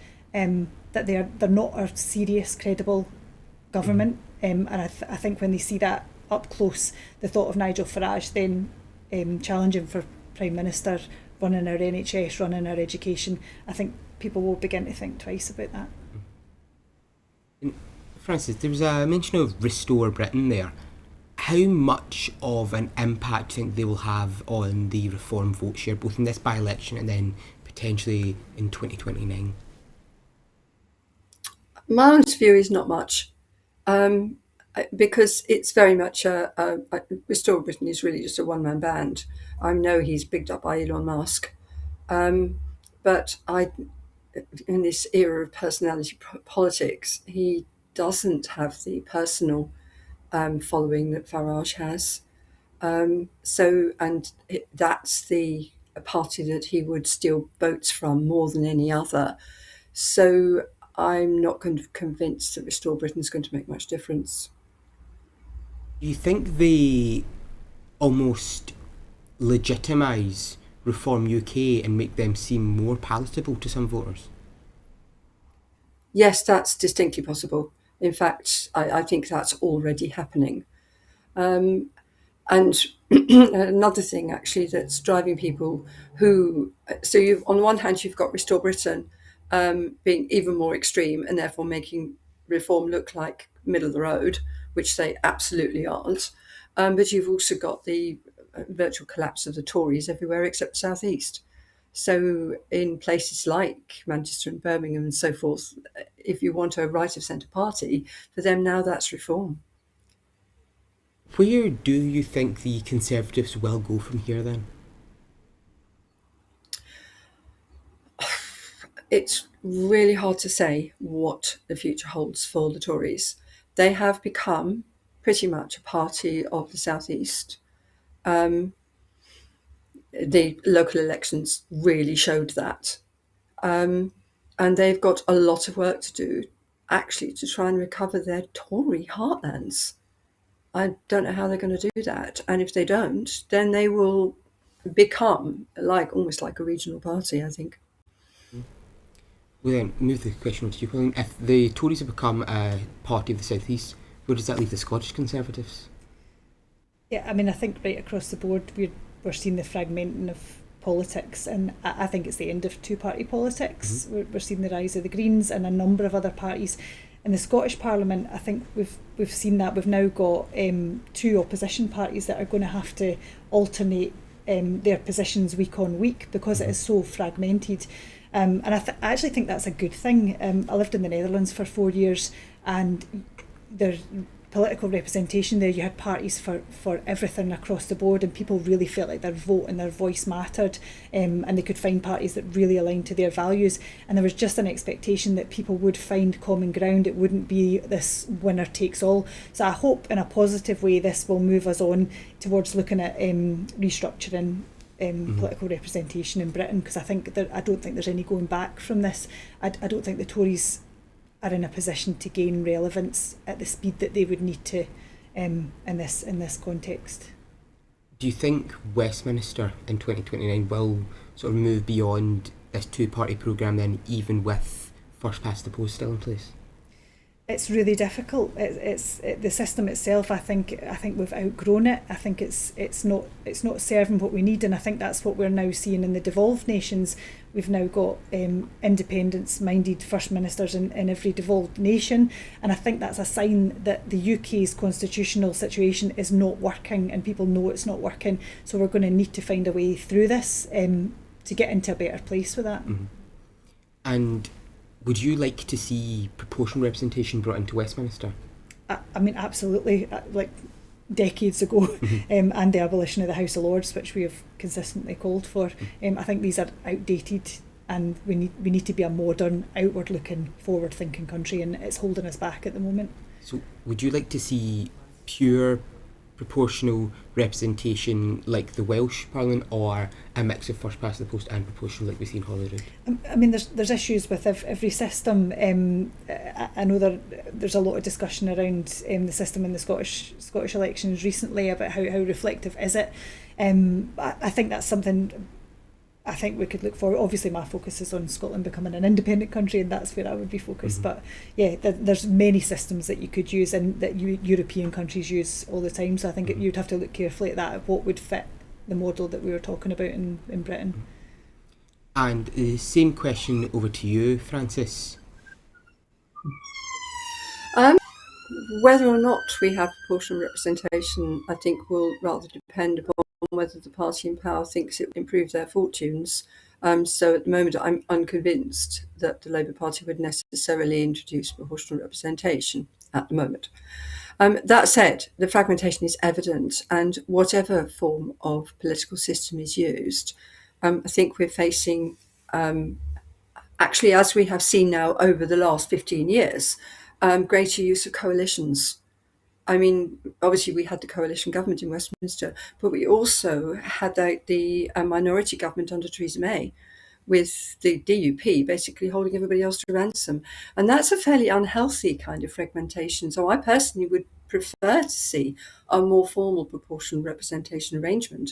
that they're not a serious, credible government. And I think when they see that up close, the thought of Nigel Farage then challenging for Prime Minister, running our NHS, running our education, I think people will begin to think twice about that. Francis, there was a mention of Restore Britain there. How much of an impact do you think they will have on the Reform vote share, both in this by-election and then potentially in 2029? My honest view is not much, because it's very much Restore Britain is really just a one-man band. I know he's bigged up by Elon Musk, but in this era of personality politics, he doesn't have the personal following that Farage has. That's the party that he would steal votes from more than any other. So I'm not convinced that Restore Britain is going to make much difference. Do you think they almost legitimise Reform UK and make them seem more palatable to some voters? Yes, that's distinctly possible. In fact, I think that's already happening. And another thing, actually, that's driving people so on the one hand, you've got Restore Britain being even more extreme and therefore making reform look like middle of the road, which they absolutely aren't. But you've also got the virtual collapse of the Tories everywhere except the South East. So in places like Manchester and Birmingham and so forth, if you want a right of centre party, for them now that's reform. Where do you think the Conservatives will go from here then? It's really hard to say what the future holds for the Tories. They have become pretty much a party of the South East. The local elections really showed that. And they've got a lot of work to do, actually, to try and recover their Tory heartlands. I don't know how they're going to do that. And if they don't, then they will become almost like a regional party, I think. We'll then move the question on to you, Pauline. If the Tories have become a party of the South East, where does that leave the Scottish Conservatives? Yeah, I mean, I think right across the board we're seeing the fragmenting of politics, and I think it's the end of two-party politics. We're seeing the rise of the Greens and a number of other parties. In the Scottish Parliament, I think we've seen that. We've now got two opposition parties that are going to have to alternate their positions week on week because it is so fragmented. And I actually think that's a good thing. I lived in the Netherlands for 4 years, and there's political representation there. You had parties for everything across the board, and people really felt like their vote and their voice mattered, and they could find parties that really aligned to their values. And there was just an expectation that people would find common ground. It wouldn't be this winner takes all. So I hope in a positive way this will move us on towards looking at restructuring political representation in Britain, because I don't think there's any going back from this. I don't think the Tories are in a position to gain relevance at the speed that they would need to in this context. Do you think Westminster in 2029 will sort of move beyond this two-party programme then, even with first past the post still in place? It's really difficult. It's the system itself. I think we've outgrown it. I think it's not serving what we need, and I think that's what we're now seeing in the devolved nations. We've now got independence-minded first ministers in every devolved nation, and I think that's a sign that the UK's constitutional situation is not working, and people know it's not working. So we're going to need to find a way through this to get into a better place with that. And would you like to see proportional representation brought into Westminster? I mean, absolutely. Like decades ago, and the abolition of the House of Lords, which we have consistently called for. I think these are outdated, and we need to be a modern, outward-looking, forward-thinking country, and it's holding us back at the moment. So would you like to see pure proportional representation like the Welsh Parliament, or a mix of first past the post and proportional like we see in Holyrood? I mean, there's issues with every system. I know there's a lot of discussion around the system in the Scottish elections recently about how reflective is it. I think that's something I think we could look forward. Obviously, my focus is on Scotland becoming an independent country, and that's where I would be focused. But yeah, there's many systems that you could use and that European countries use all the time. So I think you'd have to look carefully at that, at what would fit the model that we were talking about in Britain. And the same question over to you, Francis. Whether or not we have proportional representation, I think, will rather depend upon whether the party in power thinks it will improve their fortunes. So at the moment, I'm unconvinced that the Labour Party would necessarily introduce proportional representation at the moment. That said, the fragmentation is evident, and whatever form of political system is used, I think we're facing, actually, as we have seen now over the last 15 years, greater use of coalitions. I mean, obviously we had the coalition government in Westminster, but we also had the minority government under Theresa May, with the DUP basically holding everybody else to ransom. And that's a fairly unhealthy kind of fragmentation. So I personally would prefer to see a more formal proportional representation arrangement.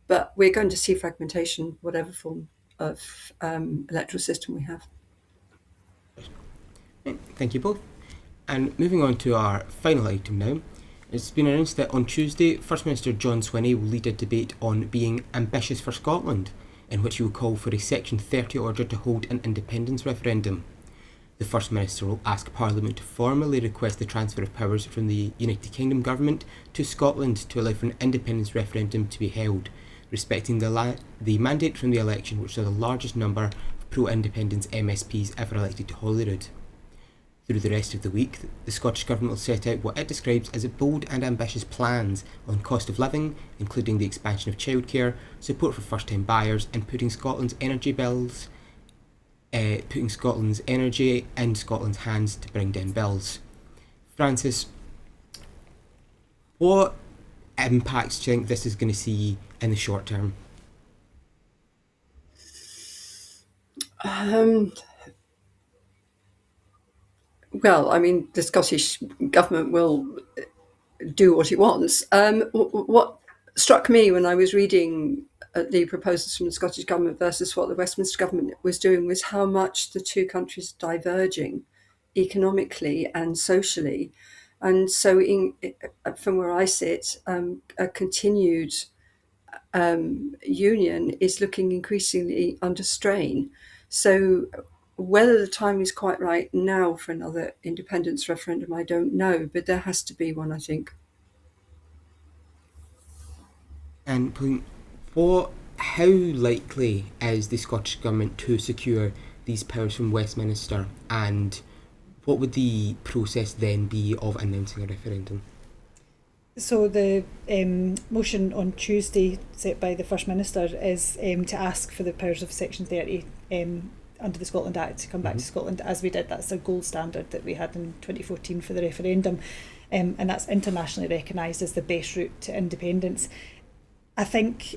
But we're going to see fragmentation, whatever form of electoral system we have. Thank you both. And moving on to our final item now. It's been announced that on Tuesday, First Minister John Swinney will lead a debate on being ambitious for Scotland, in which he will call for a Section 30 order to hold an independence referendum. The First Minister will ask Parliament to formally request the transfer of powers from the United Kingdom Government to Scotland to allow for an independence referendum to be held, respecting the mandate from the election, which saw the largest number of pro-independence MSPs ever elected to Holyrood. Through the rest of the week, the Scottish Government will set out what it describes as bold and ambitious plans on cost of living, including the expansion of childcare, support for first-time buyers, and putting Scotland's energy in Scotland's hands to bring down bills. Francis, what impacts do you think this is going to see in the short term? Well, I mean, the Scottish Government will do what it wants. What struck me when I was reading the proposals from the Scottish Government versus what the Westminster Government was doing was how much the two countries are diverging economically and socially. And so from where I sit, a continued union is looking increasingly under strain. So whether the time is quite right now for another independence referendum, I don't know, but there has to be one, I think. And Pauline, how likely is the Scottish Government to secure these powers from Westminster, and what would the process then be of announcing a referendum? So the motion on Tuesday set by the First Minister is to ask for the powers of Section 30 under the Scotland Act to come back to Scotland, as we did. That's a gold standard that we had in 2014 for the referendum, and that's internationally recognised as the best route to independence. I think,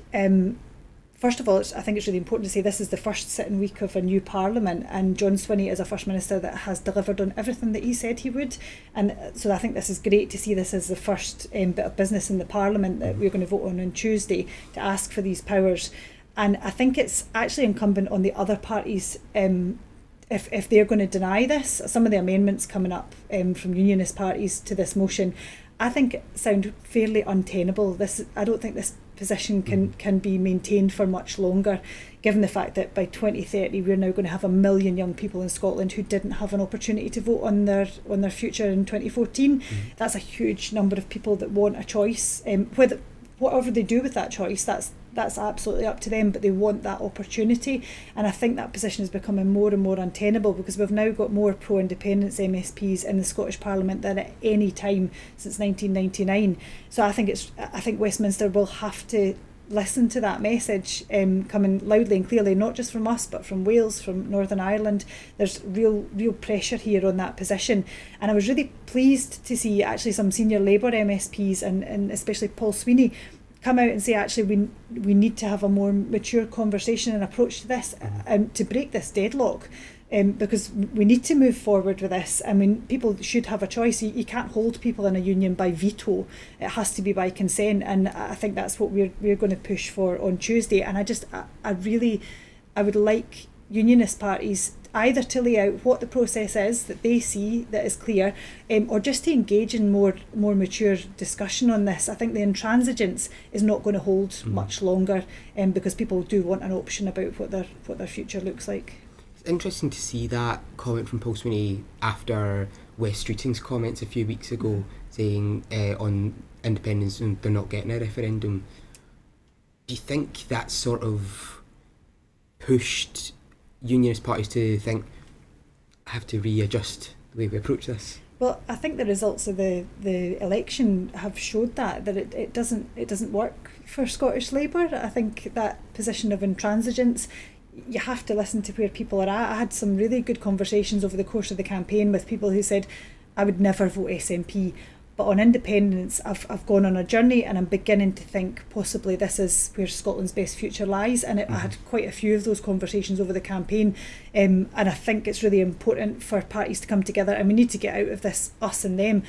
first of all, I think it's really important to say this is the first sitting week of a new Parliament, and John Swinney is a First Minister that has delivered on everything that he said he would. And so I think this is great to see this as the first bit of business in the Parliament that we're going to vote on Tuesday to ask for these powers. And I think it's actually incumbent on the other parties, if they're going to deny this. Some of the amendments coming up from unionist parties to this motion, I think sound fairly untenable. I don't think this position can be maintained for much longer, given the fact that by 2030 we're now going to have 1 million young people in Scotland who didn't have an opportunity to vote on their future in 2014. That's a huge number of people that want a choice. Whatever they do with that choice, that's absolutely up to them, but they want that opportunity. And I think that position is becoming more and more untenable, because we've now got more pro-independence MSPs in the Scottish Parliament than at any time since 1999. So I think Westminster will have to listen to that message coming loudly and clearly, not just from us, but from Wales, from Northern Ireland. There's real pressure here on that position. And I was really pleased to see actually some senior Labour MSPs and especially Paul Sweeney come out and say, actually, we need to have a more mature conversation and approach to this and to break this deadlock because we need to move forward with this. I mean, people should have a choice. You can't hold people in a union by veto. It has to be by consent, and I think that's what we're going to push for on Tuesday. And I would like unionist parties either to lay out what the process is that they see that is clear, or just to engage in more mature discussion on this. I think the intransigence is not going to hold much longer, because people do want an option about what their future looks like. It's interesting to see that comment from Paul Sweeney after Wes Streeting's comments a few weeks ago saying on independence and they're not getting a referendum. Do you think that sort of pushed unionist parties to think, I have to readjust the way we approach this? Well, I think the results of the election have showed that it doesn't work for Scottish Labour. I think that position of intransigence, you have to listen to where people are at. I had some really good conversations over the course of the campaign with people who said, I would never vote SNP, but on independence I've gone on a journey and I'm beginning to think possibly this is where Scotland's best future lies. And I had quite a few of those conversations over the campaign, and I think it's really important for parties to come together, and we need to get out of this us and them,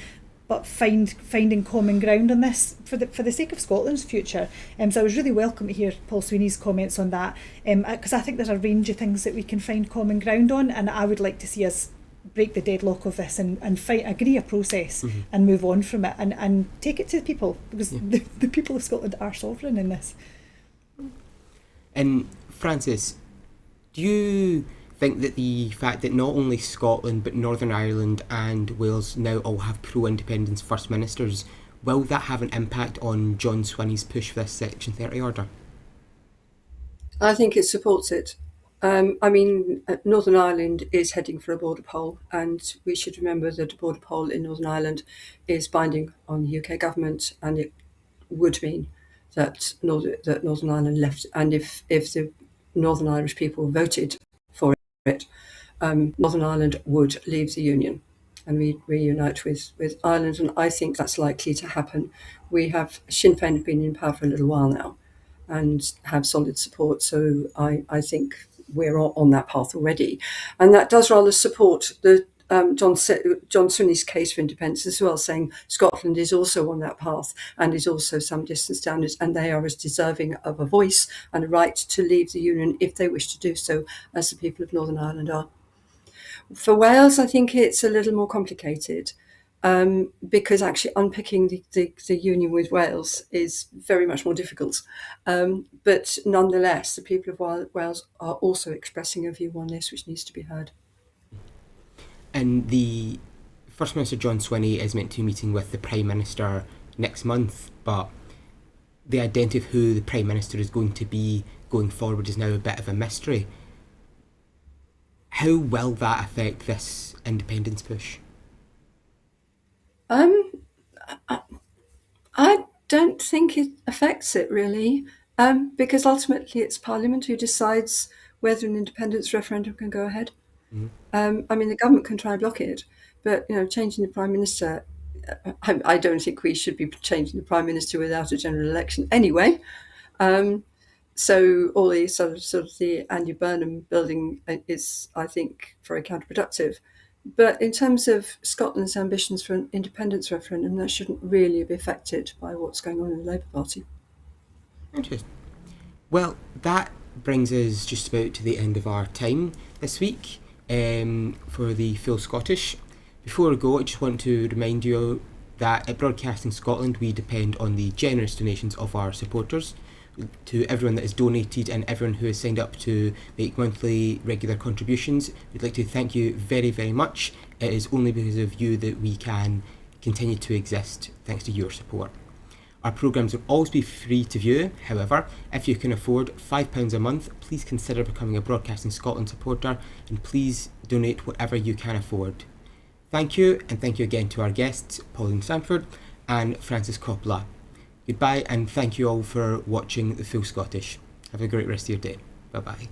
but finding common ground on this for the sake of Scotland's future. So I was really welcome to hear Paul Sweeney's comments on that, because I think there's a range of things that we can find common ground on, and I would like to see us break the deadlock of this and agree a process and move on from it and take it to the people, because the people of Scotland are sovereign in this. And Francis, do you think that the fact that not only Scotland but Northern Ireland and Wales now all have pro-independence First Ministers, will that have an impact on John Swinney's push for this Section 30 order? I think it supports it. Northern Ireland is heading for a border poll, and we should remember that a border poll in Northern Ireland is binding on the UK government, and it would mean that Northern Ireland left. And if the Northern Irish people voted for it, Northern Ireland would leave the Union and reunite with Ireland, and I think that's likely to happen. We have Sinn Féin have been in power for a little while now and have solid support, so I think we're on that path already, and that does rather support the John Swinney's case for independence as well, saying Scotland is also on that path and is also some distance down, and they are as deserving of a voice and a right to leave the Union if they wish to do so, as the people of Northern Ireland are. For Wales, I think it's a little more complicated, because actually unpicking the union with Wales is very much more difficult. But nonetheless, the people of Wales are also expressing a view on this, which needs to be heard. And the First Minister John Swinney is meant to be meeting with the Prime Minister next month, but the identity of who the Prime Minister is going to be going forward is now a bit of a mystery. How will that affect this independence push? I don't think it affects it really, because ultimately it's Parliament who decides whether an independence referendum can go ahead. The government can try and block it, but changing the Prime Minister, I don't think we should be changing the Prime Minister without a general election anyway. So all the sort of the Andy Burnham building is, I think, very counterproductive. But in terms of Scotland's ambitions for an independence referendum, that shouldn't really be affected by what's going on in the Labour Party. Interesting. Well, that brings us just about to the end of our time this week for the Full Scottish. Before we go, I just want to remind you that at Broadcasting Scotland we depend on the generous donations of our supporters. To everyone that has donated and everyone who has signed up to make monthly regular contributions, we'd like to thank you very, very much. It is only because of you that we can continue to exist, thanks to your support. Our programmes will always be free to view. However, if you can afford £5 a month, please consider becoming a Broadcasting Scotland supporter, and please donate whatever you can afford. Thank you, and thank you again to our guests, Pauline Stafford and Francis Coppola. Goodbye, and thank you all for watching The Full Scottish. Have a great rest of your day. Bye-bye.